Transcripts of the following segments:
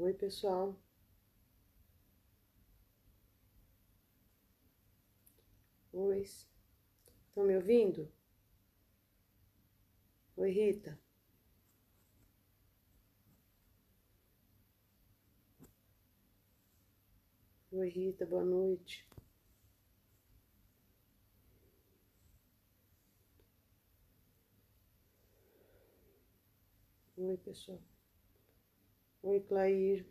Oi, pessoal. Oi, estão me ouvindo? Oi, Rita. Oi, Rita, boa noite. Oi, pessoal. Oi, Clair.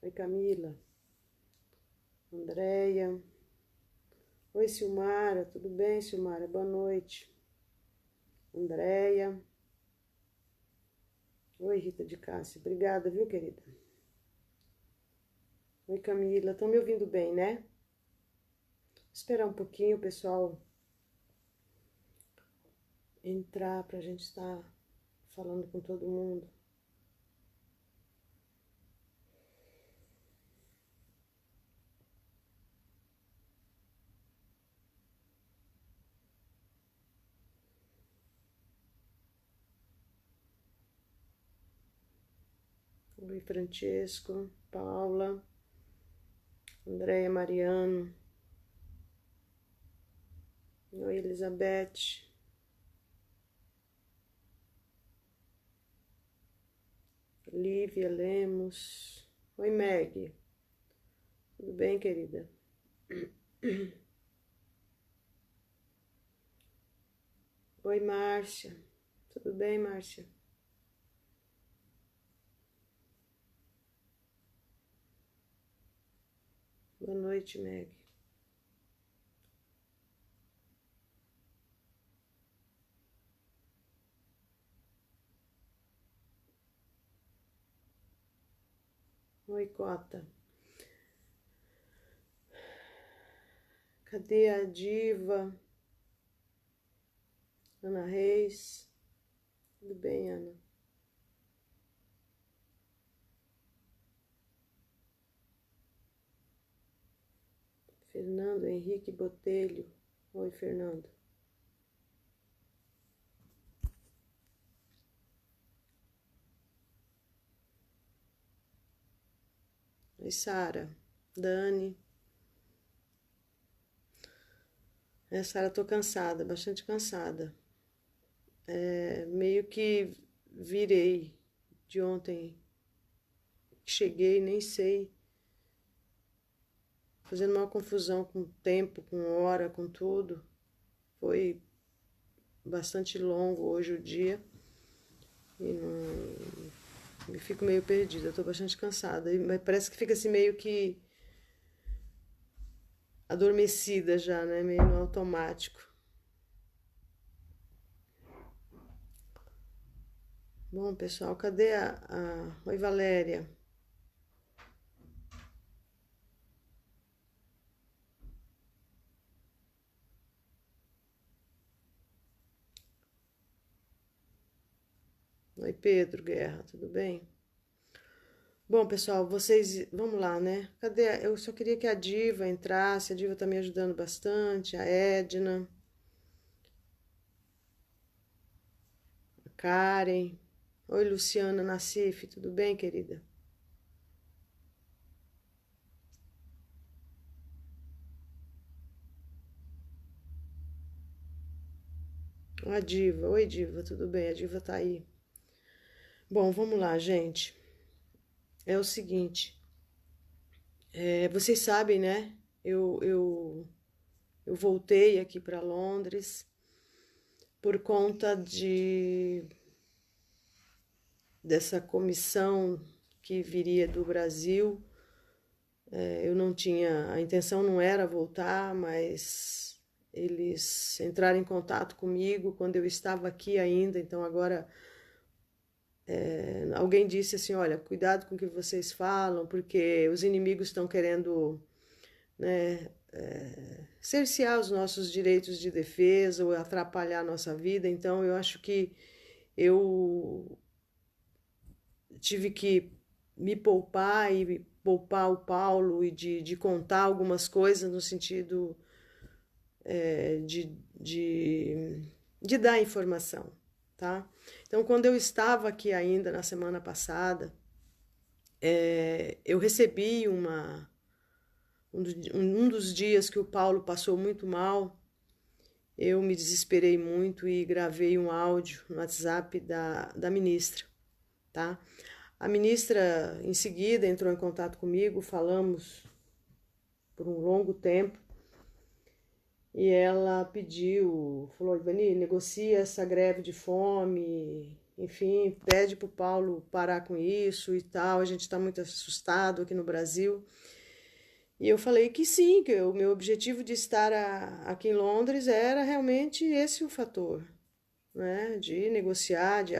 Oi, Camila. Andréia. Oi, Silmara. Tudo bem, Silmara? Boa noite. Andréia. Oi, Rita de Cássia. Obrigada, viu, querida? Oi, Camila. Estão me ouvindo bem, né? Vou esperar um pouquinho o pessoal entrar pra gente estar falando com todo mundo. Oi, Francesco, Paula, Andréia, Mariano. Oi, Elizabeth. Lívia Lemos. Oi, Meg. Tudo bem, querida? Oi, Márcia. Tudo bem, Márcia? Boa noite, Meg. Oi, Cota. Cadê a diva? Ana Reis. Tudo bem, Ana? Fernando Henrique Botelho. Oi, Fernando. Oi, Sara. Dani. Sara, tô cansada, bastante cansada. Meio que virei de ontem. Cheguei, nem sei. Fazendo uma confusão com tempo, com hora, com tudo. Foi bastante longo hoje o dia e não me fico meio perdida, tô bastante cansada, mas parece que fica assim meio que adormecida já, né? Meio no automático. Bom, pessoal, cadê a... Oi, Valéria. Oi, Pedro Guerra, tudo bem? Bom, pessoal, vocês, vamos lá, né? Cadê? Eu só queria que a Diva entrasse, a Diva tá me ajudando bastante, a Edna, a Karen. Oi, Luciana Nassif, tudo bem, querida? A Diva, oi, Diva, tudo bem? A Diva tá aí. Bom, vamos lá, gente. É o seguinte, vocês sabem, né? Eu voltei aqui para Londres por conta dessa comissão que viria do Brasil. Eu não tinha, a intenção não era voltar, mas eles entraram em contato comigo quando eu estava aqui ainda, então agora alguém disse assim, olha, cuidado com o que vocês falam, porque os inimigos estão querendo, né, cercear os nossos direitos de defesa ou atrapalhar a nossa vida. Então eu acho que eu tive que me poupar e poupar o Paulo e de contar algumas coisas no sentido é, de, de, de dar informação, tá? Então, quando eu estava aqui ainda na semana passada, Eu recebi um dos dias que o Paulo passou muito mal, eu me desesperei muito e gravei um áudio no WhatsApp da ministra, tá? A ministra, em seguida, entrou em contato comigo, falamos por um longo tempo, e ela pediu, falou, Ivani, negocia essa greve de fome, enfim, pede para o Paulo parar com isso e tal, a gente está muito assustado aqui no Brasil. E eu falei que sim, que o meu objetivo de estar aqui em Londres era realmente esse o fator, né? De negociar, de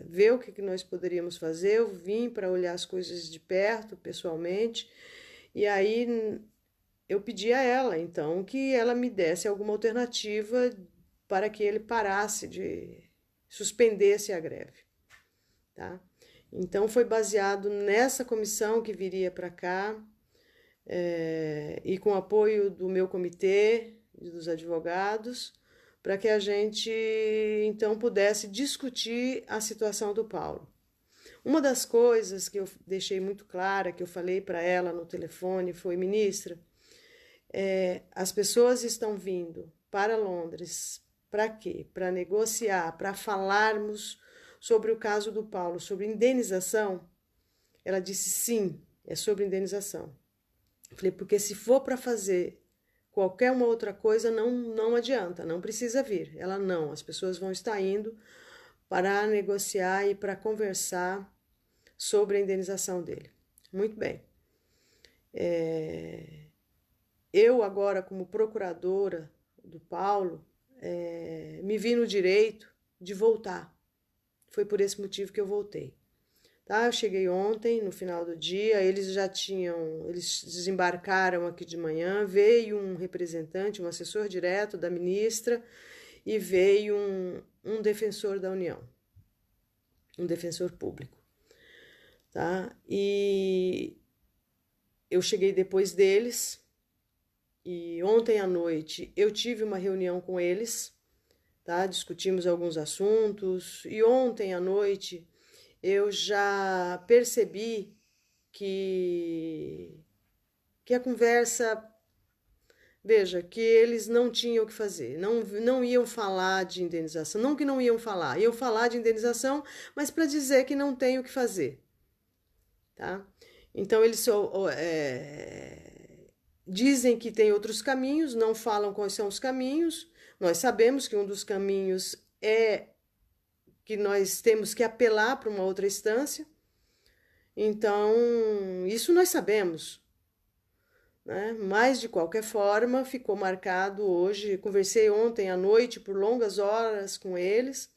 ver o que nós poderíamos fazer. Eu vim para olhar as coisas de perto, pessoalmente, e aí eu pedi a ela, então, que ela me desse alguma alternativa para que ele parasse de suspendesse a greve, tá? Então foi baseado nessa comissão que viria para cá, e com o apoio do meu comitê, dos advogados, para que a gente então pudesse discutir a situação do Paulo. Uma das coisas que eu deixei muito clara, que eu falei para ela no telefone, foi: ministra, as pessoas estão vindo para Londres para quê? Para negociar, para falarmos sobre o caso do Paulo, sobre indenização? Ela disse sim, é sobre indenização. Eu falei, porque se for para fazer qualquer uma outra coisa, não adianta, não precisa vir. Ela não, as pessoas vão estar indo para negociar e para conversar sobre a indenização dele. Muito bem. Eu agora, como procuradora do Paulo, me vi no direito de voltar. Foi por esse motivo que eu voltei. Tá? Eu cheguei ontem, no final do dia, eles desembarcaram aqui de manhã, veio um representante, um assessor direto da ministra e veio um defensor da União, um defensor público, tá? E eu cheguei depois deles e ontem à noite eu tive uma reunião com eles, tá? Discutimos alguns assuntos e ontem à noite eu já percebi que a conversa, veja, que eles não tinham o que fazer, não iam falar de indenização, não que não iam falar de indenização, mas para dizer que não tem o que fazer, tá? Então eles dizem que tem outros caminhos, não falam quais são os caminhos. Nós sabemos que um dos caminhos é que nós temos que apelar para uma outra instância. Então, isso nós sabemos, né? Mas, de qualquer forma, ficou marcado hoje. Conversei ontem à noite por longas horas com eles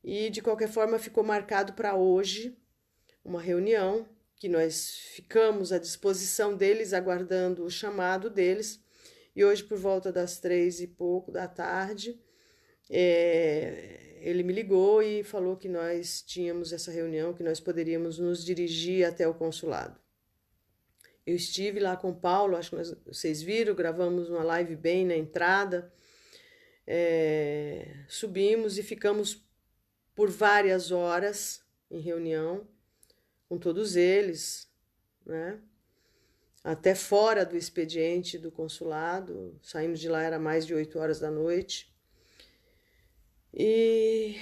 e, de qualquer forma, ficou marcado para hoje uma reunião que nós ficamos à disposição deles, aguardando o chamado deles. E hoje, por volta das 3h pouco da tarde, ele me ligou e falou que nós tínhamos essa reunião, que nós poderíamos nos dirigir até o consulado. Eu estive lá com o Paulo, acho que vocês viram, gravamos uma live bem na entrada, subimos e ficamos por várias horas em reunião com todos eles, né? Até fora do expediente do consulado, saímos de lá, era mais de 8 horas da noite. E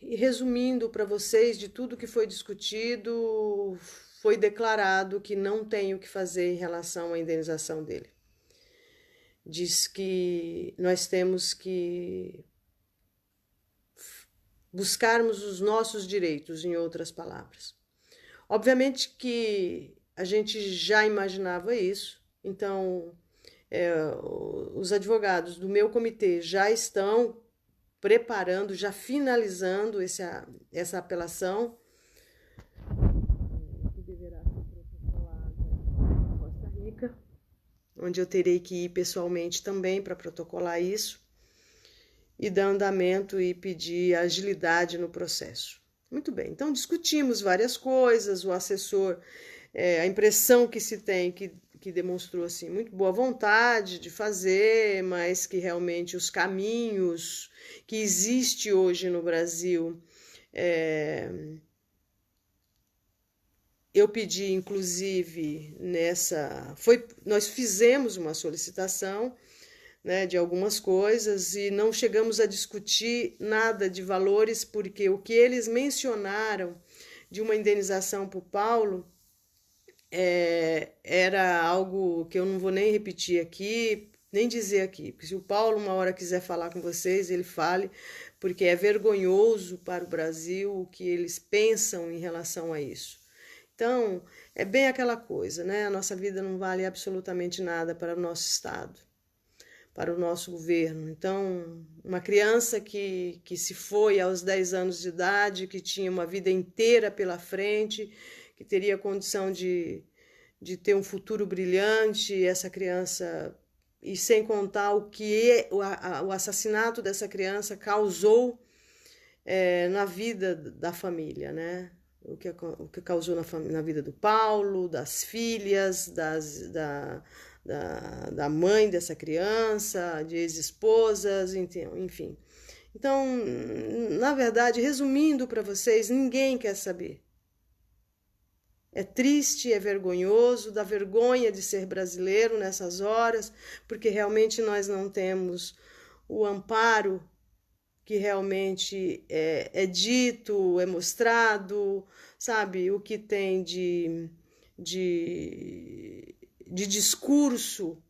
resumindo para vocês de tudo que foi discutido, foi declarado que não tem o que fazer em relação à indenização dele. Diz que nós temos que buscarmos os nossos direitos, em outras palavras. Obviamente que a gente já imaginava isso, então os advogados do meu comitê já estão preparando, já finalizando essa apelação, que deverá ser protocolada em Costa Rica, onde eu terei que ir pessoalmente também para protocolar isso e dar andamento e pedir agilidade no processo. Muito bem, então discutimos várias coisas, o assessor, a impressão que se tem, que demonstrou assim, muito boa vontade de fazer, mas que realmente os caminhos que existe hoje no Brasil, eu pedi, inclusive, nós fizemos uma solicitação, né, de algumas coisas e não chegamos a discutir nada de valores, porque o que eles mencionaram de uma indenização para o Paulo era algo que eu não vou nem repetir aqui, nem dizer aqui, porque se o Paulo uma hora quiser falar com vocês, ele fale, porque é vergonhoso para o Brasil o que eles pensam em relação a isso. Então, é bem aquela coisa, né? A nossa vida não vale absolutamente nada para o nosso Estado, para o nosso governo. Então, uma criança que se foi aos 10 anos de idade, que tinha uma vida inteira pela frente, que teria condição de ter um futuro brilhante, essa criança, e sem contar o que o assassinato dessa criança causou na vida da família, né? O que causou na vida do Paulo, das filhas, da mãe dessa criança, de ex-esposas, enfim. Então, na verdade, resumindo para vocês, ninguém quer saber. É triste, é vergonhoso, dá vergonha de ser brasileiro nessas horas, porque realmente nós não temos o amparo que realmente é dito, é mostrado, sabe? O que tem de discurso,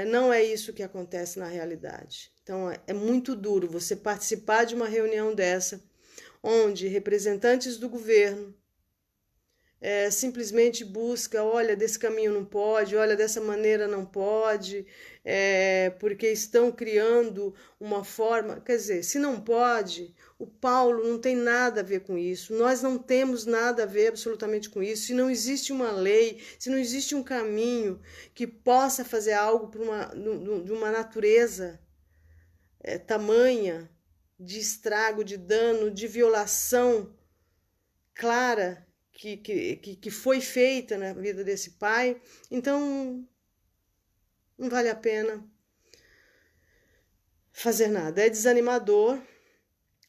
não é isso que acontece na realidade. Então, é muito duro você participar de uma reunião dessa, onde representantes do governo simplesmente busca, olha, desse caminho não pode, olha, dessa maneira não pode, porque estão criando uma forma. Quer dizer, se não pode, o Paulo não tem nada a ver com isso, nós não temos nada a ver absolutamente com isso. Se não existe uma lei, se não existe um caminho que possa fazer algo de uma natureza tamanha, de estrago, de dano, de violação clara, que foi feita na vida desse pai, então não vale a pena fazer nada. É desanimador,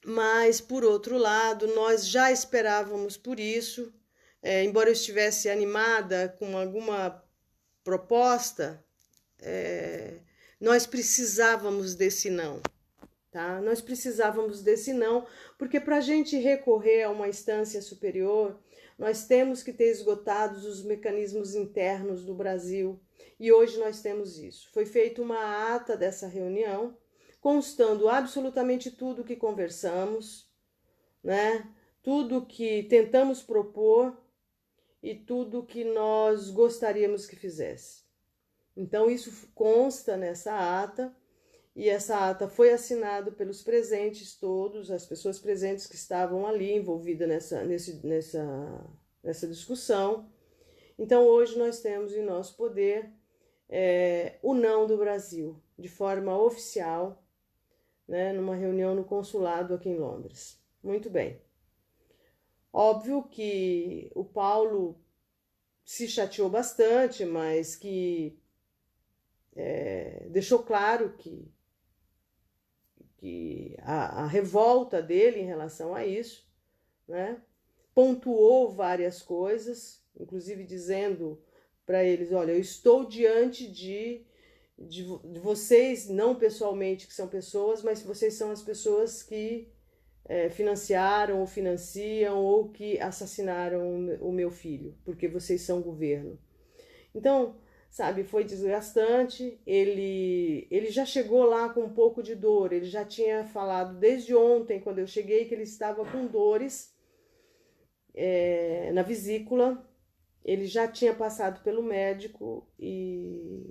mas por outro lado, nós já esperávamos por isso, embora eu estivesse animada com alguma proposta, nós precisávamos desse não. Tá? Nós precisávamos desse não, porque para a gente recorrer a uma instância superior, nós temos que ter esgotados os mecanismos internos do Brasil, e hoje nós temos isso. Foi feita uma ata dessa reunião, constando absolutamente tudo que conversamos, né? Tudo que tentamos propor e tudo que nós gostaríamos que fizesse. Então, isso consta nessa ata, e essa ata foi assinada pelos presentes todos, as pessoas presentes que estavam ali envolvidas nessa discussão. Então, hoje nós temos em nosso poder o não do Brasil, de forma oficial, né, numa reunião no consulado aqui em Londres. Muito bem. Óbvio que o Paulo se chateou bastante, mas que deixou claro que a revolta dele em relação a isso, né? Pontuou várias coisas, inclusive dizendo para eles, olha, eu estou diante de vocês, não pessoalmente, que são pessoas, mas vocês são as pessoas que financiaram ou financiam ou que assassinaram o meu filho, porque vocês são governo. Então, sabe, foi desgastante, ele já chegou lá com um pouco de dor, ele já tinha falado desde ontem, quando eu cheguei, que ele estava com dores na vesícula, ele já tinha passado pelo médico e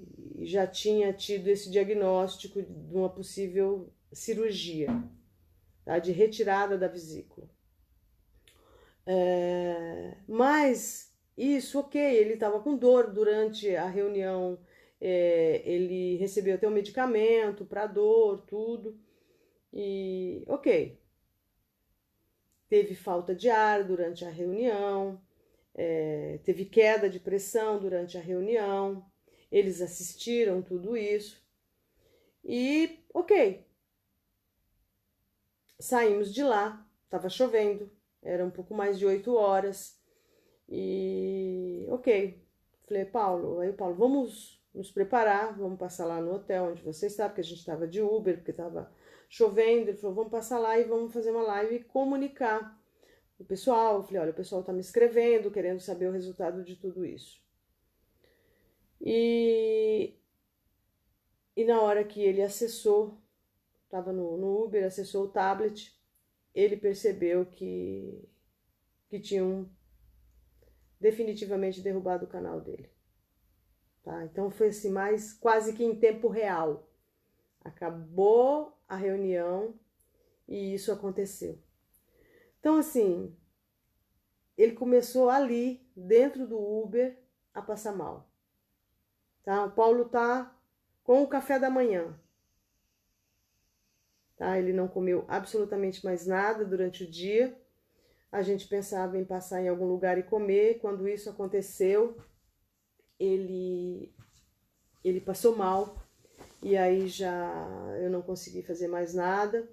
já tinha tido esse diagnóstico de uma possível cirurgia, tá, de retirada da vesícula. Mas isso, ok, ele estava com dor durante a reunião, ele recebeu até um medicamento para dor, tudo, e ok. Teve falta de ar durante a reunião, teve queda de pressão durante a reunião, eles assistiram tudo isso, e ok. Saímos de lá, estava chovendo, era um pouco mais de 8 horas, E ok, falei, Paulo, aí Paulo, vamos nos preparar, vamos passar lá no hotel onde você está, porque a gente estava de Uber, porque estava chovendo. Ele falou, vamos passar lá e vamos fazer uma live e comunicar o pessoal. Eu falei, olha, o pessoal está me escrevendo, querendo saber o resultado de tudo isso. E, e na hora que ele acessou, estava no Uber, acessou o tablet, ele percebeu que tinham definitivamente derrubado o canal dele. Tá? Então foi assim, mais quase que em tempo real. Acabou a reunião e isso aconteceu. Então, assim, ele começou ali, dentro do Uber, a passar mal. Tá? O Paulo tá com o café da manhã. Tá? Ele não comeu absolutamente mais nada durante o dia. A gente pensava em passar em algum lugar e comer. Quando isso aconteceu, ele passou mal. E aí já eu não consegui fazer mais nada.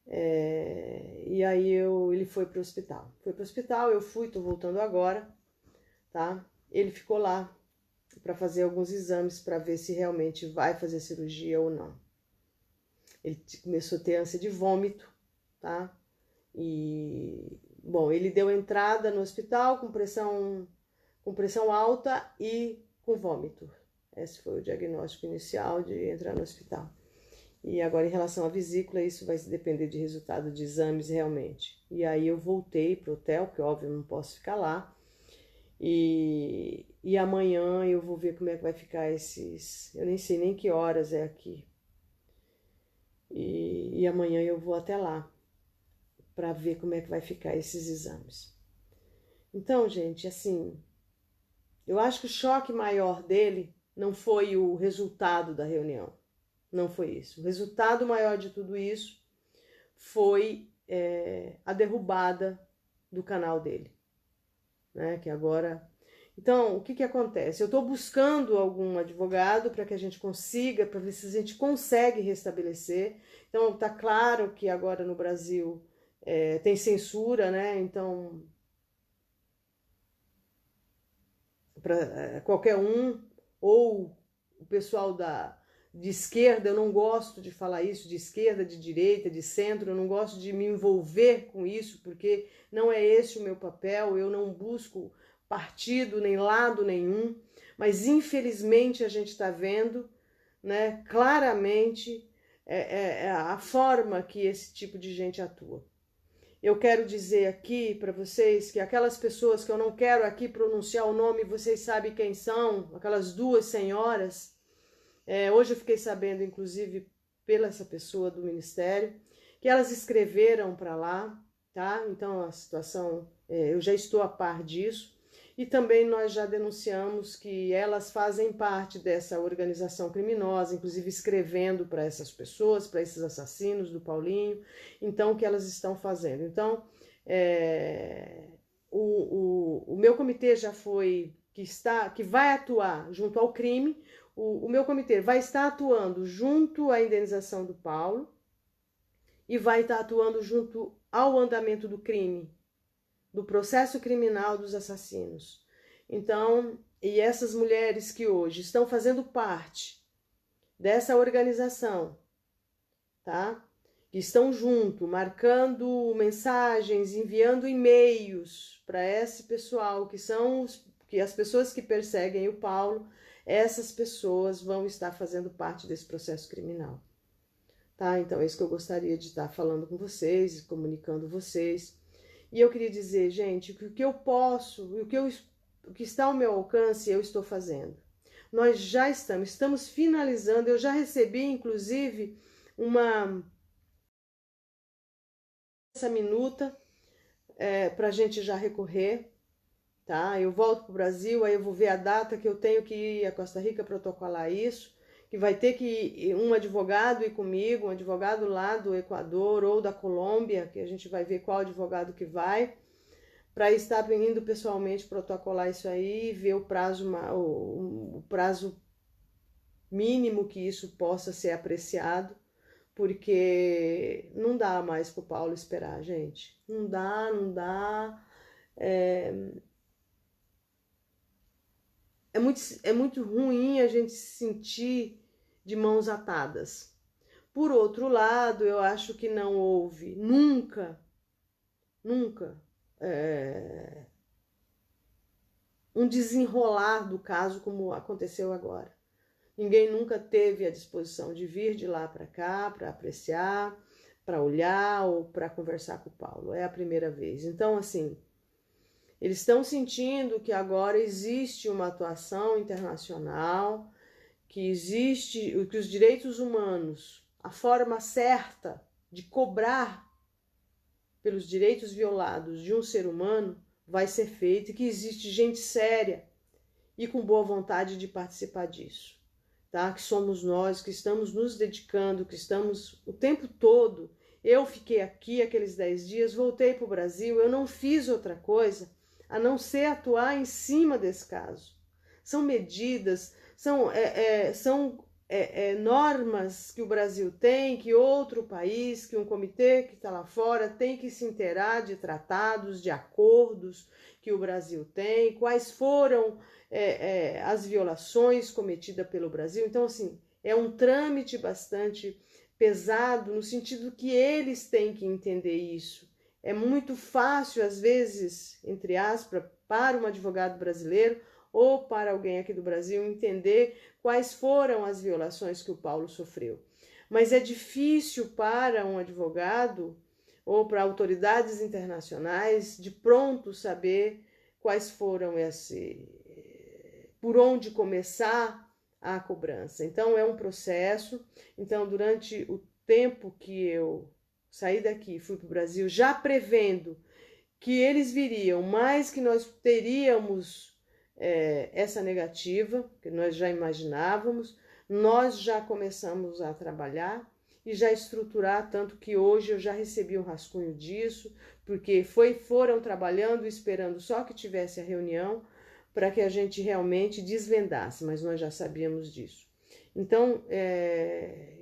E aí ele foi para o hospital. Foi para o hospital, eu fui, tô voltando agora, tá? Ele ficou lá para fazer alguns exames para ver se realmente vai fazer cirurgia ou não. Ele começou a ter ânsia de vômito, tá? E bom, ele deu entrada no hospital com pressão alta e com vômito. Esse foi o diagnóstico inicial de entrar no hospital. E agora, em relação à vesícula, isso vai depender de resultado de exames realmente. E aí eu voltei para o hotel, porque óbvio eu não posso ficar lá. E amanhã eu vou ver como é que vai ficar esses... Eu nem sei nem que horas é aqui. E amanhã eu vou até lá para ver como é que vai ficar esses exames. Então, gente, assim, eu acho que o choque maior dele não foi o resultado da reunião. Não foi isso. O resultado maior de tudo isso foi a derrubada do canal dele, né? Que agora... Então, o que acontece? Eu estou buscando algum advogado para que a gente consiga, para ver se a gente consegue restabelecer. Então, tá claro que agora no Brasil tem censura, né? Então, para qualquer um, ou o pessoal de esquerda, eu não gosto de falar isso, de esquerda, de direita, de centro, eu não gosto de me envolver com isso, porque não é esse o meu papel, eu não busco partido nem lado nenhum, mas infelizmente a gente está vendo, né, claramente a forma que esse tipo de gente atua. Eu quero dizer aqui para vocês que aquelas pessoas que eu não quero aqui pronunciar o nome, vocês sabem quem são, aquelas duas senhoras. Hoje eu fiquei sabendo, inclusive, pela essa pessoa do ministério, que elas escreveram para lá, tá? Então a situação, eu já estou a par disso. E também nós já denunciamos que elas fazem parte dessa organização criminosa, inclusive escrevendo para essas pessoas, para esses assassinos do Paulinho. Então, o que elas estão fazendo? Então, o meu comitê já foi, que vai atuar junto ao crime. O meu comitê vai estar atuando junto à indenização do Paulo e vai estar atuando junto ao andamento do crime, do processo criminal dos assassinos. Então, e essas mulheres que hoje estão fazendo parte dessa organização, tá? Que estão junto, marcando mensagens, enviando e-mails para esse pessoal, que as pessoas que perseguem o Paulo, essas pessoas vão estar fazendo parte desse processo criminal. Tá? Então, é isso que eu gostaria de estar falando com vocês, comunicando vocês. E eu queria dizer, gente, que o que eu posso, o que está ao meu alcance, eu estou fazendo. Nós já estamos finalizando, eu já recebi, inclusive, essa minuta para a gente já recorrer, tá? Eu volto para o Brasil, aí eu vou ver a data que eu tenho que ir a Costa Rica protocolar isso, que vai ter que ir um advogado ir comigo, um advogado lá do Equador ou da Colômbia, que a gente vai ver qual advogado que vai, para estar indo pessoalmente protocolar isso aí, ver o prazo mínimo que isso possa ser apreciado, porque não dá mais para o Paulo esperar, gente. Não dá. é muito ruim a gente se sentir de mãos atadas. Por outro lado, eu acho que não houve nunca um desenrolar do caso como aconteceu agora. Ninguém nunca teve a disposição de vir de lá para cá para apreciar, para olhar ou para conversar com o Paulo. É a primeira vez. Então, assim, eles estão sentindo que agora existe uma atuação internacional, que existe, que os direitos humanos, a forma certa de cobrar pelos direitos violados de um ser humano vai ser feita e que existe gente séria e com boa vontade de participar disso, tá? Que somos nós, que estamos nos dedicando, que estamos o tempo todo. Eu fiquei aqui aqueles 10 dias, voltei para o Brasil, eu não fiz outra coisa a não ser atuar em cima desse caso. São medidas, são normas que o Brasil tem, que outro país, que um comitê que está lá fora tem que se inteirar de tratados, de acordos que o Brasil tem, quais foram as violações cometidas pelo Brasil. Então, assim, é um trâmite bastante pesado no sentido que eles têm que entender isso. É muito fácil, às vezes, entre aspas, para um advogado brasileiro ou para alguém aqui do Brasil entender quais foram as violações que o Paulo sofreu. Mas é difícil para um advogado ou para autoridades internacionais de pronto saber quais foram por onde começar a cobrança. Então é um processo. Então, durante o tempo que eu saí daqui, fui para o Brasil, já prevendo que eles viriam, mas que nós teríamos essa negativa, que nós já imaginávamos, nós já começamos a trabalhar e já estruturar, tanto que hoje eu já recebi um rascunho disso, porque foram trabalhando, esperando só que tivesse a reunião para que a gente realmente desvendasse, mas nós já sabíamos disso. Então,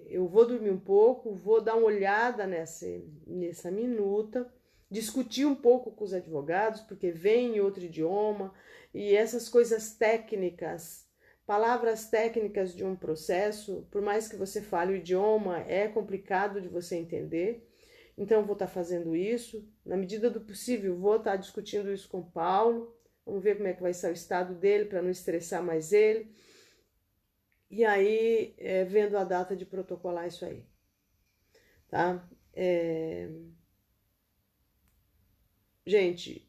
eu vou dormir um pouco, vou dar uma olhada nessa minuta, discutir um pouco com os advogados, porque vem em outro idioma, e essas coisas técnicas, palavras técnicas de um processo, por mais que você fale o idioma, é complicado de você entender. Então, eu vou estar fazendo isso. Na medida do possível, vou estar discutindo isso com o Paulo. Vamos ver como é que vai ser o estado dele, para não estressar mais ele. E aí, vendo a data de protocolar isso aí. Tá? Gente,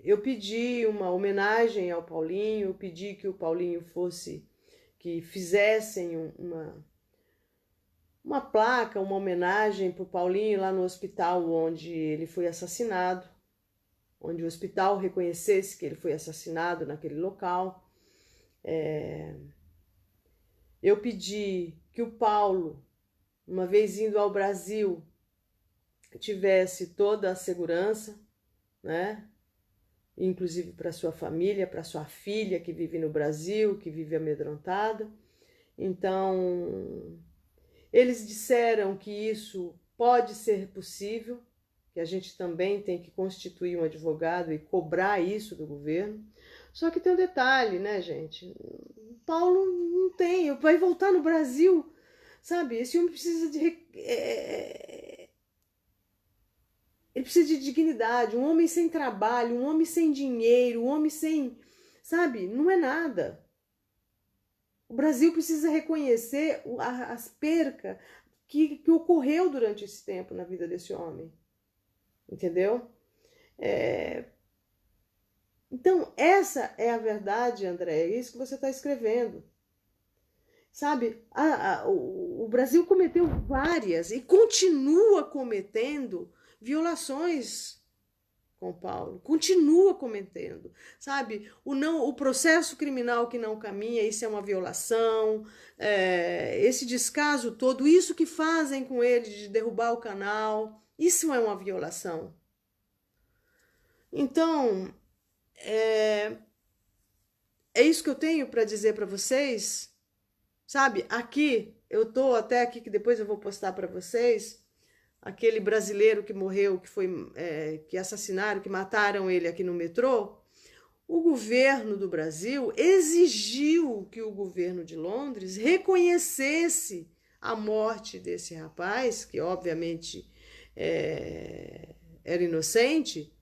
eu pedi uma homenagem ao Paulinho, eu pedi que o Paulinho que fizessem uma placa, uma homenagem para o Paulinho lá no hospital onde ele foi assassinado, onde o hospital reconhecesse que ele foi assassinado naquele local. Eu pedi que o Paulo, uma vez indo ao Brasil, tivesse toda a segurança, né? Inclusive para sua família, para sua filha que vive no Brasil, que vive amedrontada. Então, eles disseram que isso pode ser possível, que a gente também tem que constituir um advogado e cobrar isso do governo. Só que tem um detalhe, né, gente? Paulo não tem, vai voltar no Brasil, sabe? Esse homem precisa ele precisa de dignidade. Um homem sem trabalho, um homem sem dinheiro, um homem sem, sabe? Não é nada. O Brasil precisa reconhecer as percas que ocorreu durante esse tempo na vida desse homem. Entendeu? Então, essa é a verdade, André. É isso que você está escrevendo. Sabe? O Brasil cometeu várias e continua cometendo violações com Paulo, continua cometendo, sabe? O processo criminal que não caminha, isso é uma violação, esse descaso todo, isso que fazem com ele de derrubar o canal, isso é uma violação. Então, é isso que eu tenho para dizer para vocês, sabe? Aqui, eu tô até aqui, que depois eu vou postar para vocês, aquele brasileiro que morreu, que assassinaram, que mataram ele aqui no metrô, o governo do Brasil exigiu que o governo de Londres reconhecesse a morte desse rapaz, que obviamente era inocente,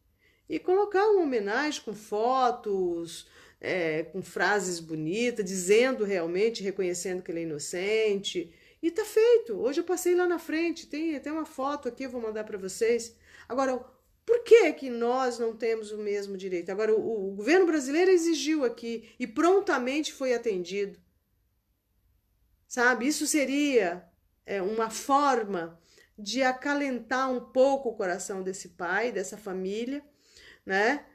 e colocar uma homenagem com fotos, com frases bonitas, dizendo realmente, reconhecendo que ele é inocente. E tá feito. Hoje eu passei lá na frente, tem até uma foto aqui, eu vou mandar para vocês. Agora, por que que nós não temos o mesmo direito? Agora, o governo brasileiro exigiu aqui e prontamente foi atendido. Sabe? Isso seria uma forma de acalentar um pouco o coração desse pai, dessa família, né?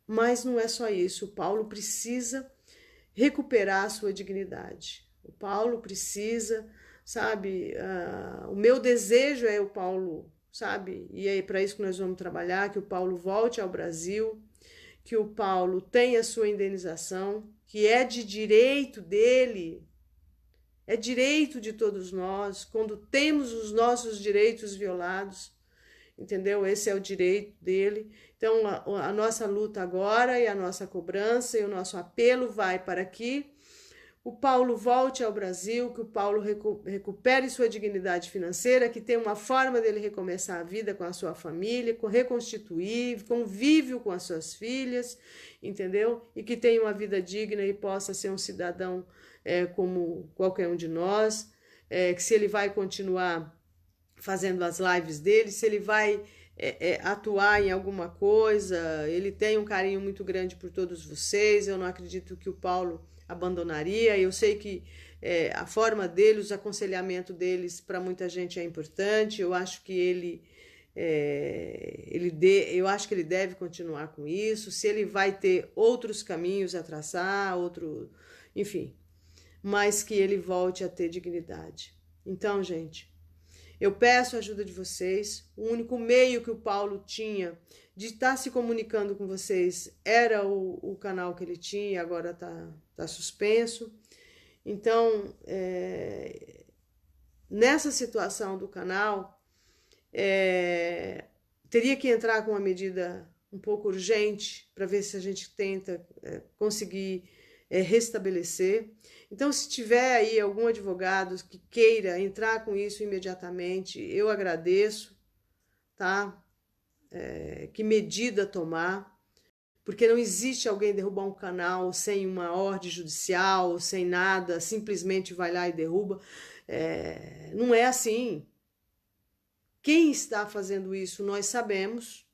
Mas não é só isso. O Paulo precisa recuperar a sua dignidade. O Paulo precisa, sabe? O meu desejo é o Paulo, sabe? E é para isso que nós vamos trabalhar, que o Paulo volte ao Brasil, que o Paulo tenha a sua indenização, que é de direito dele, é direito de todos nós, quando temos os nossos direitos violados, entendeu? Esse é o direito dele. Então, a nossa luta agora e a nossa cobrança e o nosso apelo vai para que o Paulo volte ao Brasil, que o Paulo recupere sua dignidade financeira, que tenha uma forma dele recomeçar a vida com a sua família, reconstituir, convívio com as suas filhas, entendeu? E que tenha uma vida digna e possa ser um cidadão como qualquer um de nós, que se ele vai continuar fazendo as lives dele, se ele vai atuar em alguma coisa, ele tem um carinho muito grande por todos vocês, eu não acredito que o Paulo abandonaria, eu sei que a forma dele, os aconselhamentos deles para muita gente é importante, eu acho que eu acho que ele deve continuar com isso, se ele vai ter outros caminhos a traçar, enfim, mas que ele volte a ter dignidade. Então, gente, eu peço a ajuda de vocês. O único meio que o Paulo tinha de estar se comunicando com vocês era o canal que ele tinha, agora tá suspenso. Então, nessa situação do canal, teria que entrar com uma medida um pouco urgente para ver se a gente tenta conseguir restabelecer. Então, se tiver aí algum advogado que queira entrar com isso imediatamente, eu agradeço, tá? Que medida tomar, porque não existe alguém derrubar um canal sem uma ordem judicial, sem nada, simplesmente vai lá e derruba. Não é assim. Quem está fazendo isso, nós sabemos,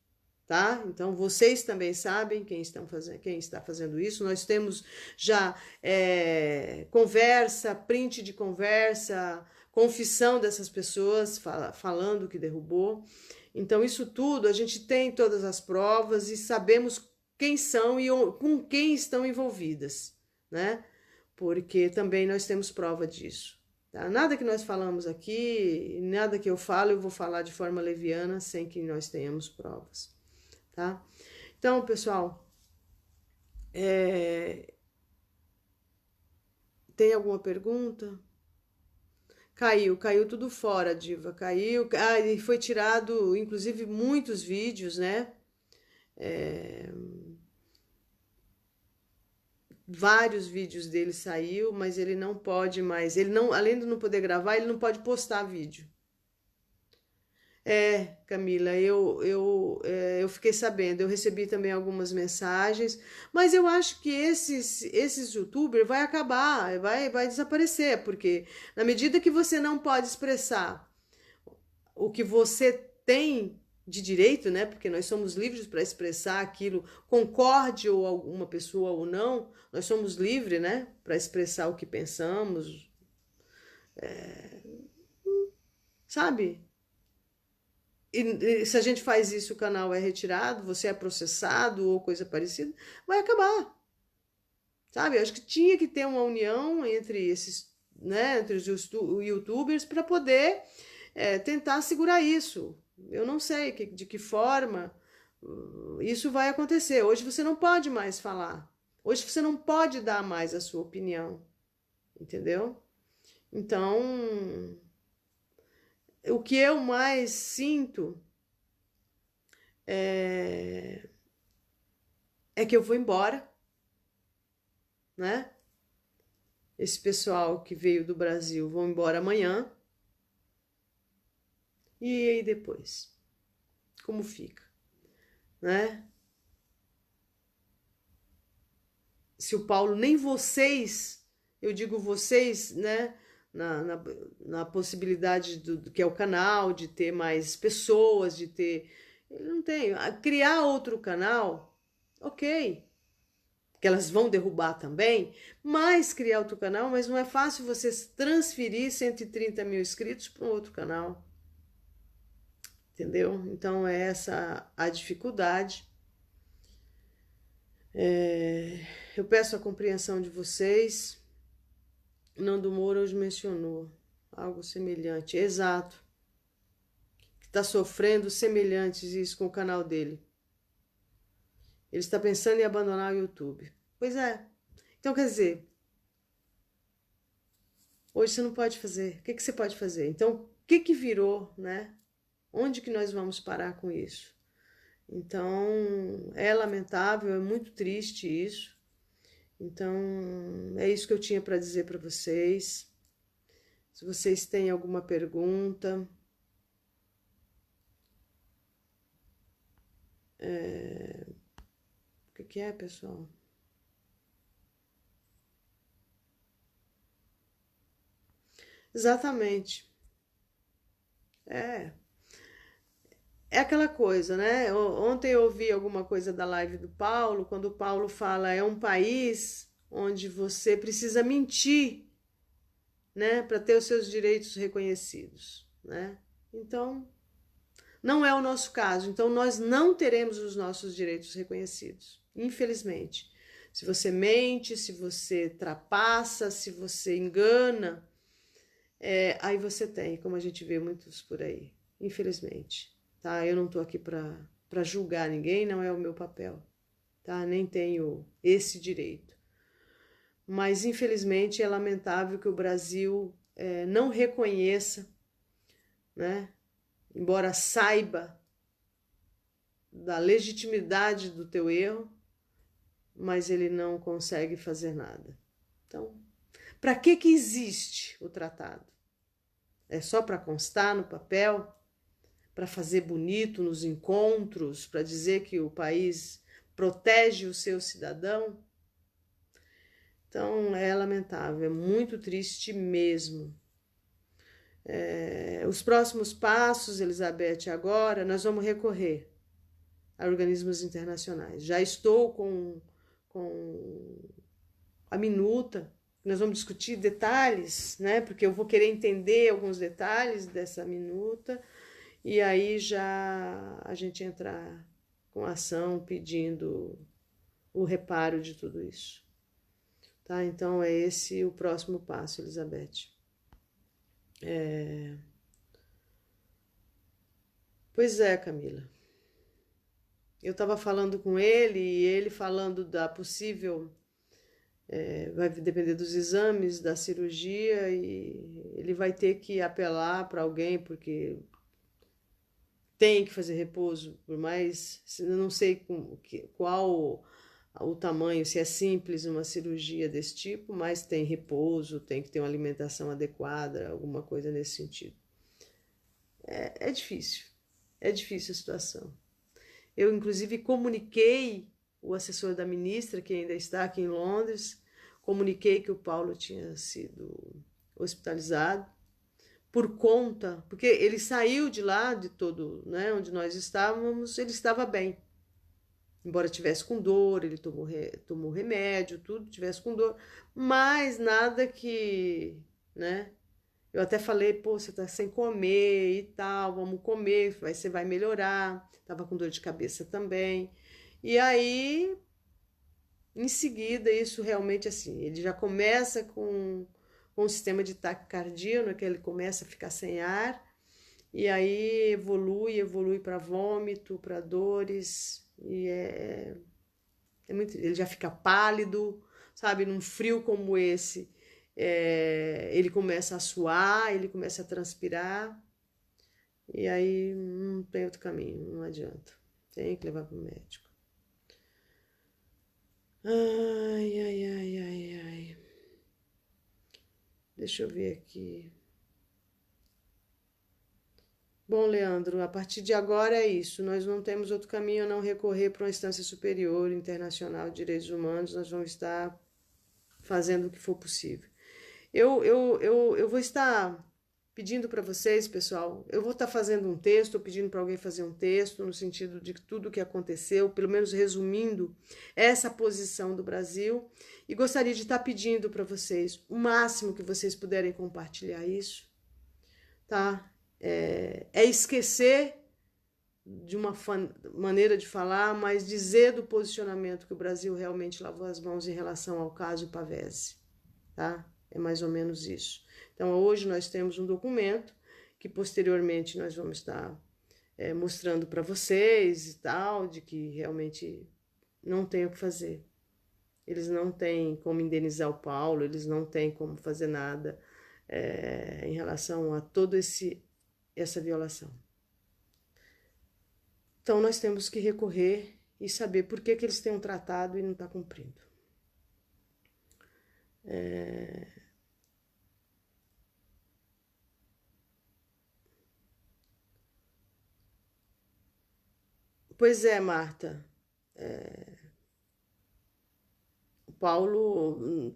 tá? Então, vocês também sabem quem está fazendo isso. Nós temos já conversa, print de conversa, confissão dessas pessoas falando que derrubou. Então, isso tudo, a gente tem todas as provas e sabemos quem são e com quem estão envolvidas, né? Porque também nós temos prova disso. Tá? Nada que nós falamos aqui, nada que eu falo, eu vou falar de forma leviana sem que nós tenhamos provas. Tá? Então, pessoal, tem alguma pergunta? Caiu tudo fora, Diva, caiu. E foi tirado, inclusive, muitos vídeos, né? Vários vídeos dele saiu, mas ele não pode mais. Ele não, além de não poder gravar, ele não pode postar vídeo. Camila, eu fiquei sabendo, eu recebi também algumas mensagens, mas eu acho que esses youtubers vai acabar, vai desaparecer, porque na medida que você não pode expressar o que você tem de direito, né? Porque nós somos livres para expressar aquilo, concorde ou alguma pessoa ou não, nós somos livres, né? Para expressar o que pensamos, sabe? E se a gente faz isso, o canal é retirado, você é processado ou coisa parecida, vai acabar. Sabe? Eu acho que tinha que ter uma união entre esses, né, entre os youtubers para poder tentar segurar isso. Eu não sei de que forma isso vai acontecer. Hoje você não pode mais falar. Hoje você não pode dar mais a sua opinião. Entendeu? Então, o que eu mais sinto é que eu vou embora, né? Esse pessoal que veio do Brasil vão embora amanhã. E aí depois? Como fica, né? Se o Paulo, nem vocês, eu digo vocês, né? Na, na, na possibilidade do que é o canal, de ter mais pessoas, de ter. Ele não tem. Criar outro canal, ok. Que elas vão derrubar também, mas criar outro canal, mas não é fácil você transferir 130 mil inscritos para um outro canal. Entendeu? Então é essa a dificuldade. Eu peço a compreensão de vocês. Nando Moura hoje mencionou algo semelhante, exato, que está sofrendo semelhantes isso com o canal dele. Ele está pensando em abandonar o YouTube. Pois é. Então, quer dizer, hoje você não pode fazer. O que você pode fazer? Então, o que virou, né? Onde que nós vamos parar com isso? Então, é lamentável, é muito triste isso. Então, é isso que eu tinha para dizer para vocês. Se vocês têm alguma pergunta, o que é, pessoal? Exatamente. É. É aquela coisa, né? Ontem eu ouvi alguma coisa da live do Paulo, quando o Paulo fala é um país onde você precisa mentir, né, para ter os seus direitos reconhecidos, né? Então, não é o nosso caso. Então, nós não teremos os nossos direitos reconhecidos, infelizmente. Se você mente, se você trapassa, se você engana, aí você tem, como a gente vê muitos por aí, infelizmente. Tá? Eu não estou aqui para julgar ninguém, não é o meu papel, tá? Nem tenho esse direito. Mas, infelizmente, é lamentável que o Brasil não reconheça, né? Embora saiba da legitimidade do teu erro, mas ele não consegue fazer nada. Então, para que existe o tratado? É só para constar no papel? Para fazer bonito nos encontros, para dizer que o país protege o seu cidadão? Então é lamentável, é muito triste mesmo. Os próximos passos, Elizabeth, agora nós vamos recorrer a organismos internacionais. Já estou com a minuta, nós vamos discutir detalhes, né? Porque eu vou querer entender alguns detalhes dessa minuta. E aí já a gente entrar com ação pedindo o reparo de tudo isso. Tá? Então é esse o próximo passo, Elizabeth. Pois é, Camila. Eu estava falando com ele e ele falando da possível. Vai depender dos exames, da cirurgia e ele vai ter que apelar para alguém porque tem que fazer repouso, por mais. Eu não sei qual o tamanho, se é simples uma cirurgia desse tipo, mas tem repouso, tem que ter uma alimentação adequada, alguma coisa nesse sentido. É difícil, é difícil a situação. Eu, inclusive, comuniquei o assessor da ministra, que ainda está aqui em Londres, comuniquei que o Paulo tinha sido hospitalizado por conta, porque ele saiu de lá, de todo, né, onde nós estávamos, ele estava bem. Embora tivesse com dor, ele tomou remédio, tudo, tivesse com dor, mas nada que, né? Eu até falei, pô, você tá sem comer e tal, vamos comer, você vai melhorar. Tava com dor de cabeça também. E aí, em seguida, isso realmente assim, ele já começa com um sistema de taquicardia, no que ele começa a ficar sem ar, e aí evolui para vômito, para dores, e muito, ele já fica pálido, sabe? Num frio como esse, ele começa a suar, ele começa a transpirar, e aí não tem outro caminho, não adianta. Tem que levar para o médico. Ai, ai, ai, ai, ai. Deixa eu ver aqui. Bom, Leandro, a partir de agora é isso. Nós não temos outro caminho a não recorrer para uma instância superior internacional de direitos humanos. Nós vamos estar fazendo o que for possível. Eu vou estar pedindo para vocês, pessoal, eu vou estar fazendo um texto, pedindo para alguém fazer um texto, no sentido de tudo o que aconteceu, pelo menos resumindo essa posição do Brasil, e gostaria de estar pedindo para vocês o máximo que vocês puderem compartilhar isso, tá? É esquecer de uma maneira de falar, mas dizer do posicionamento que o Brasil realmente lavou as mãos em relação ao caso Pavese, tá? É mais ou menos isso. Então, hoje nós temos um documento que posteriormente nós vamos estar mostrando para vocês e tal, de que realmente não tem o que fazer. Eles não têm como indenizar o Paulo, eles não têm como fazer nada em relação a toda essa violação. Então, nós temos que recorrer e saber por que eles têm um tratado e não está cumprindo. Pois é, Marta. O Paulo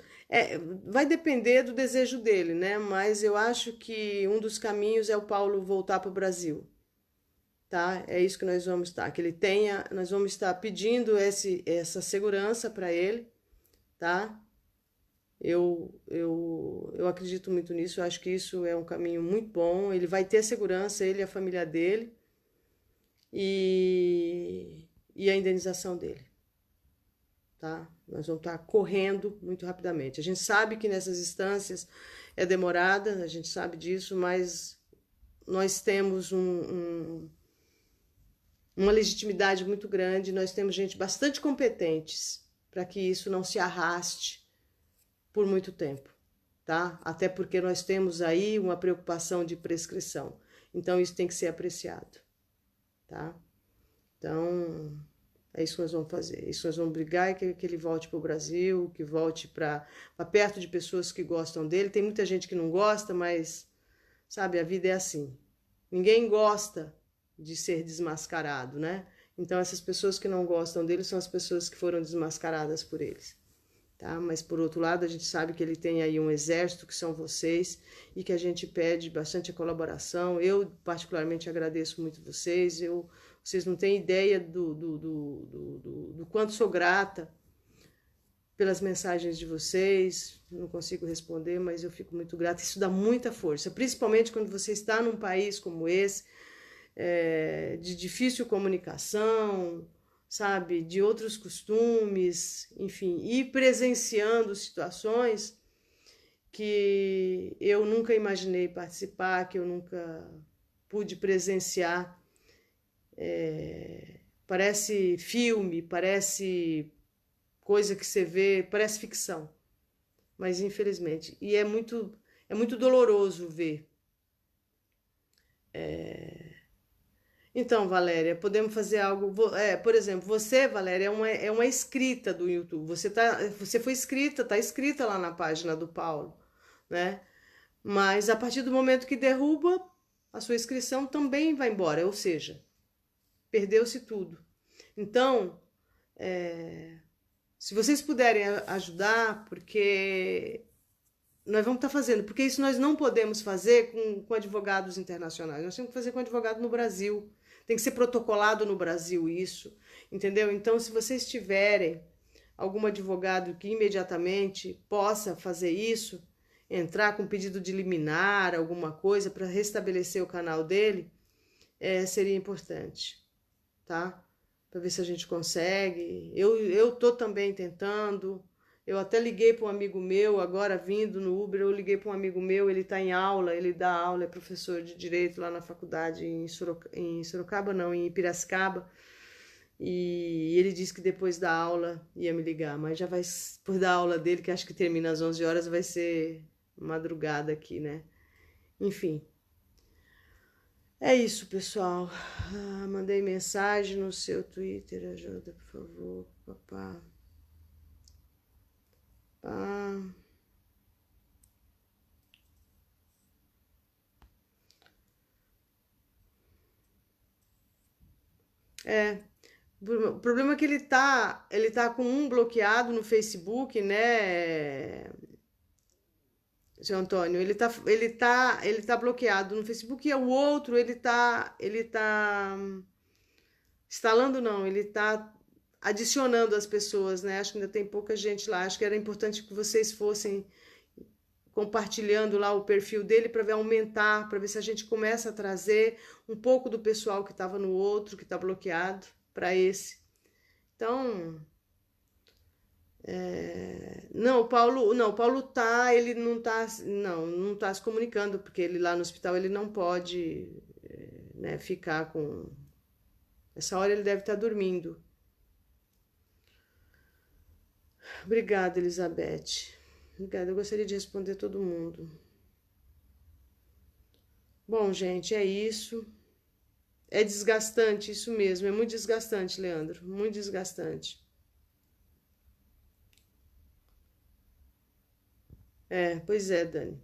vai depender do desejo dele, né? Mas eu acho que um dos caminhos é o Paulo voltar para o Brasil, tá? É isso que nós vamos estar, que ele tenha, nós vamos estar pedindo essa segurança para ele, tá? Eu acredito muito nisso, eu acho que isso é um caminho muito bom. Ele vai ter segurança, ele e a família dele, e a indenização dele, tá? Nós vamos estar correndo muito rapidamente. A gente sabe que nessas instâncias é demorada, a gente sabe disso, mas nós temos uma legitimidade muito grande, nós temos gente bastante competentes para que isso não se arraste por muito tempo, tá? Até porque nós temos aí uma preocupação de prescrição. Então, isso tem que ser apreciado, tá? Então, é isso que nós vamos fazer. É isso que nós vamos brigar, que ele volte para o Brasil, que volte para perto de pessoas que gostam dele. Tem muita gente que não gosta, mas, sabe, a vida é assim. Ninguém gosta de ser desmascarado, né? Então, essas pessoas que não gostam dele são as pessoas que foram desmascaradas por eles. Tá? Mas, por outro lado, a gente sabe que ele tem aí um exército, que são vocês, e que a gente pede bastante a colaboração. Eu, particularmente, agradeço muito vocês. Vocês não têm ideia do quanto sou grata pelas mensagens de vocês. Não consigo responder, mas eu fico muito grata. Isso dá muita força, principalmente quando você está num país como esse, de difícil comunicação, sabe, de outros costumes, enfim, e presenciando situações que eu nunca imaginei participar, que eu nunca pude presenciar. Parece filme, parece coisa que você vê, parece ficção, mas infelizmente, e é muito doloroso ver. Então, Valéria, podemos fazer algo. Por exemplo, você, Valéria, é uma inscrita do YouTube. Você foi inscrita, está inscrita lá na página do Paulo, né? Mas a partir do momento que derruba, a sua inscrição também vai embora, ou seja, perdeu-se tudo. Então, se vocês puderem ajudar, porque nós vamos estar fazendo, porque isso nós não podemos fazer com advogados internacionais, nós temos que fazer com advogado no Brasil. Tem que ser protocolado no Brasil isso, entendeu? Então, se vocês tiverem algum advogado que imediatamente possa fazer isso, entrar com pedido de liminar, alguma coisa para restabelecer o canal dele, seria importante, tá? Para ver se a gente consegue. Eu tô também tentando. Eu até liguei para um amigo meu, agora vindo no Uber, eu liguei para um amigo meu, ele está em aula, ele dá aula, é professor de Direito lá na faculdade em Sorocaba, não, em Piracicaba, e ele disse que depois da aula ia me ligar, mas já vai, por dar aula dele, que acho que termina às 11 horas, vai ser madrugada aqui, né? Enfim. É isso, pessoal. Mandei mensagem no seu Twitter, ajuda, por favor, papá. Ah, é. O problema é que ele tá com um bloqueado no Facebook, né, seu Antônio? Ele tá bloqueado no Facebook e o outro ele tá instalando não, ele tá adicionando as pessoas, né? Acho que ainda tem pouca gente lá. Acho que era importante que vocês fossem compartilhando lá o perfil dele para ver aumentar, para ver se a gente começa a trazer um pouco do pessoal que estava no outro, que está bloqueado, para esse. Então, o Paulo tá, ele não tá, não tá se comunicando, porque ele lá no hospital ele não pode, né, ficar com. Essa hora ele deve estar dormindo. Obrigada, Elizabeth. Obrigada, eu gostaria de responder todo mundo. Bom, gente, é isso. É desgastante, isso mesmo, é muito desgastante, Leandro, muito desgastante. É, pois é, Dani.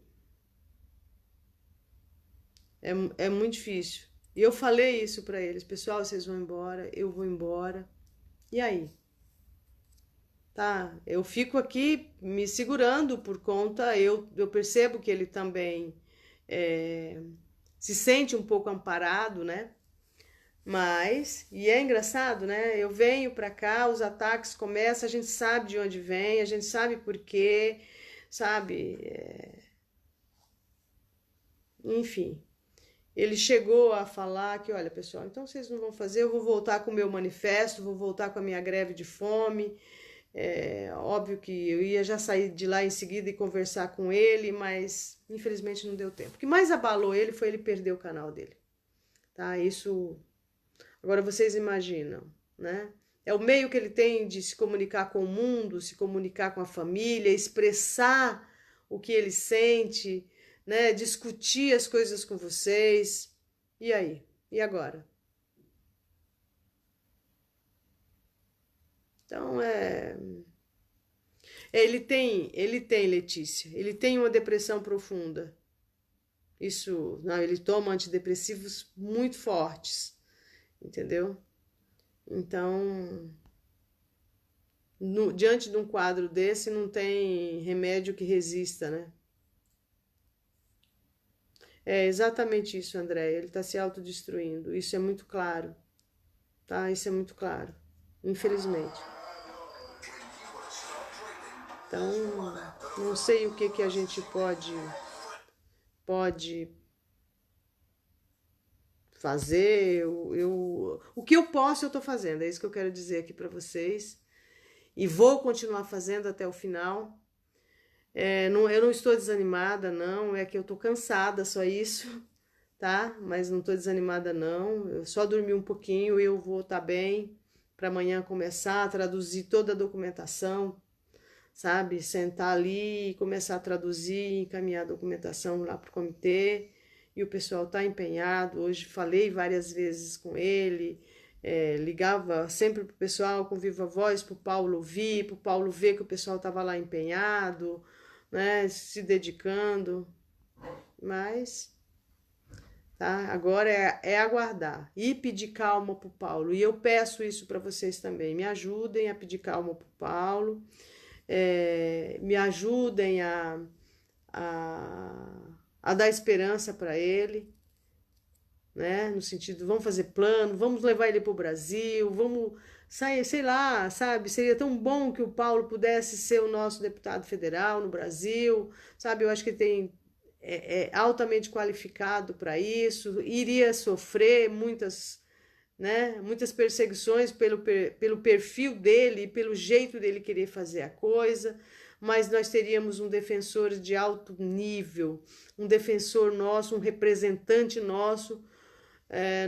É, é muito difícil. E eu falei isso pra eles, pessoal, vocês vão embora, eu vou embora. E aí? Tá? Eu fico aqui me segurando por conta, eu percebo que ele também é, se sente um pouco amparado, né? Mas, e é engraçado, né? Eu venho pra cá, os ataques começam, a gente sabe de onde vem, a gente sabe por quê, sabe? Enfim. Ele chegou a falar que, olha, pessoal, então vocês não vão fazer, eu vou voltar com o meu manifesto, vou voltar com a minha greve de fome. É óbvio que eu ia já sair de lá em seguida e conversar com ele, mas infelizmente não deu tempo. O que mais abalou ele foi ele perder o canal dele, tá? Isso, agora vocês imaginam, né? É o meio que ele tem de se comunicar com o mundo, se comunicar com a família, expressar o que ele sente, né? Discutir as coisas com vocês. E aí? E agora? Então ele tem, Letícia, ele tem uma depressão profunda. Isso, não, ele toma antidepressivos muito fortes, entendeu? Então, diante de um quadro desse, não tem remédio que resista, né? É exatamente isso, André. Ele está se autodestruindo. Isso é muito claro, tá? Isso é muito claro, infelizmente. Então, não sei o que que a gente pode fazer. O que eu posso, eu estou fazendo. É isso que eu quero dizer aqui para vocês. E vou continuar fazendo até o final. Eu não estou desanimada, não. É que eu estou cansada, só isso, tá? Mas não estou desanimada, não. Eu só dormi um pouquinho e eu vou estar bem para amanhã começar a traduzir toda a documentação, sabe? Sentar ali e começar a traduzir, encaminhar a documentação lá para o comitê. E o pessoal está empenhado. Hoje falei várias vezes com ele, ligava sempre para o pessoal com viva voz, para o Paulo ouvir, para o Paulo ver que o pessoal estava lá empenhado, né? Se dedicando. Mas tá? Agora é aguardar e pedir calma para o Paulo. E eu peço isso para vocês também. Me ajudem a pedir calma para o Paulo, me ajudem a, a dar esperança para ele, né? No sentido, vamos fazer plano, vamos levar ele para o Brasil, vamos sair, sei lá, sabe? Seria tão bom que o Paulo pudesse ser o nosso deputado federal no Brasil, sabe? Eu acho que ele tem é altamente qualificado para isso, iria sofrer muitas, né, muitas perseguições pelo perfil dele e pelo jeito dele querer fazer a coisa, mas nós teríamos um defensor de alto nível, um defensor nosso, um representante nosso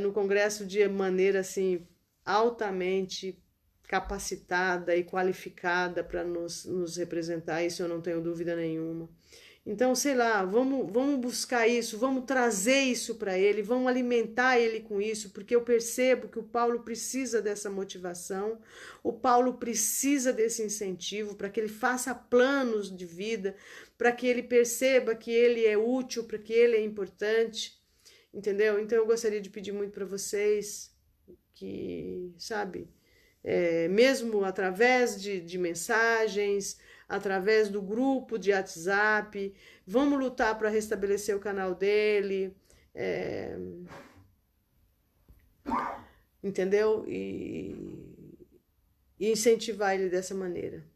no Congresso de maneira assim altamente capacitada e qualificada para nos representar, isso eu não tenho dúvida nenhuma. Então, sei lá, vamos buscar isso, vamos trazer isso para ele, vamos alimentar ele com isso, porque eu percebo que o Paulo precisa dessa motivação, o Paulo precisa desse incentivo para que ele faça planos de vida, para que ele perceba que ele é útil, para que ele é importante, entendeu? Então, eu gostaria de pedir muito para vocês que, sabe, mesmo através de mensagens, através do grupo de WhatsApp, vamos lutar para restabelecer o canal dele, entendeu? E incentivar ele dessa maneira.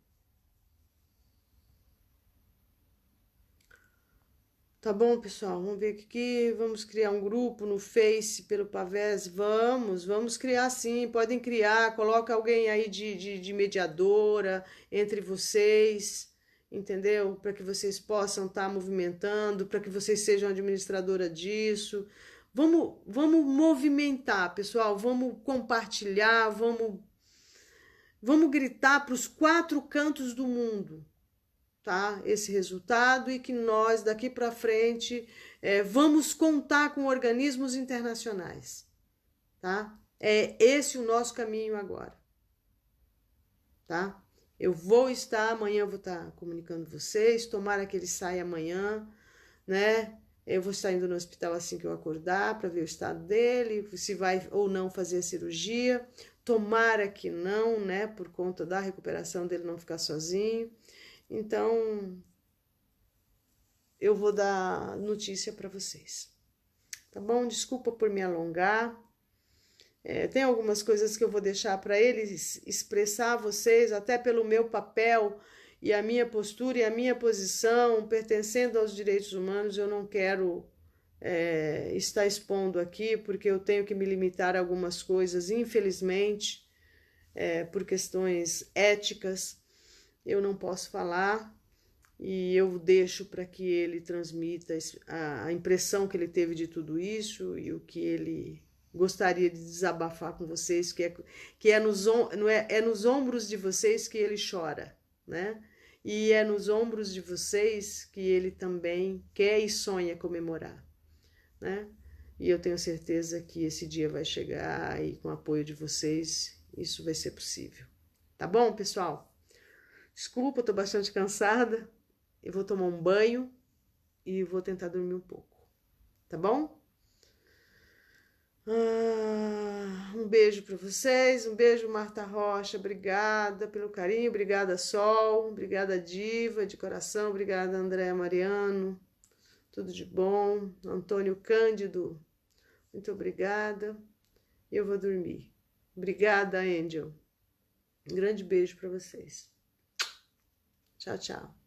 Tá bom, pessoal? Vamos ver aqui. Vamos criar um grupo no Face pelo Pavés. Vamos criar sim. Podem criar. Coloca alguém aí de mediadora entre vocês, entendeu? Para que vocês possam estar movimentando, para que vocês sejam administradora disso. Vamos movimentar, pessoal. Vamos compartilhar. Vamos gritar para os 4 cantos do mundo, tá? Esse resultado, e que nós daqui para frente vamos contar com organismos internacionais, tá? É esse o nosso caminho agora, tá? Amanhã eu vou estar comunicando vocês, tomara que ele saia amanhã, né? Eu vou estar indo no hospital assim que eu acordar para ver o estado dele, se vai ou não fazer a cirurgia. Tomara que não, né? Por conta da recuperação dele não ficar sozinho. Então, eu vou dar notícia para vocês, tá bom? Desculpa por me alongar. Tem algumas coisas que eu vou deixar para eles expressar a vocês, até pelo meu papel e a minha postura e a minha posição, pertencendo aos direitos humanos, eu não quero estar expondo aqui, porque eu tenho que me limitar a algumas coisas, infelizmente, por questões éticas. Eu não posso falar, e eu deixo para que ele transmita a impressão que ele teve de tudo isso e o que ele gostaria de desabafar com vocês, que é nos ombros de vocês que ele chora, né? E é nos ombros de vocês que ele também quer e sonha comemorar, né? E eu tenho certeza que esse dia vai chegar, e com o apoio de vocês isso vai ser possível. Tá bom, pessoal? Desculpa, eu tô bastante cansada. Eu vou tomar um banho e vou tentar dormir um pouco. Tá bom? Um beijo para vocês. Um beijo, Marta Rocha. Obrigada pelo carinho. Obrigada, Sol. Obrigada, Diva, de coração. Obrigada, Andréa Mariano. Tudo de bom. Antônio Cândido. Muito obrigada. Eu vou dormir. Obrigada, Angel. Um grande beijo para vocês. Tchau, tchau.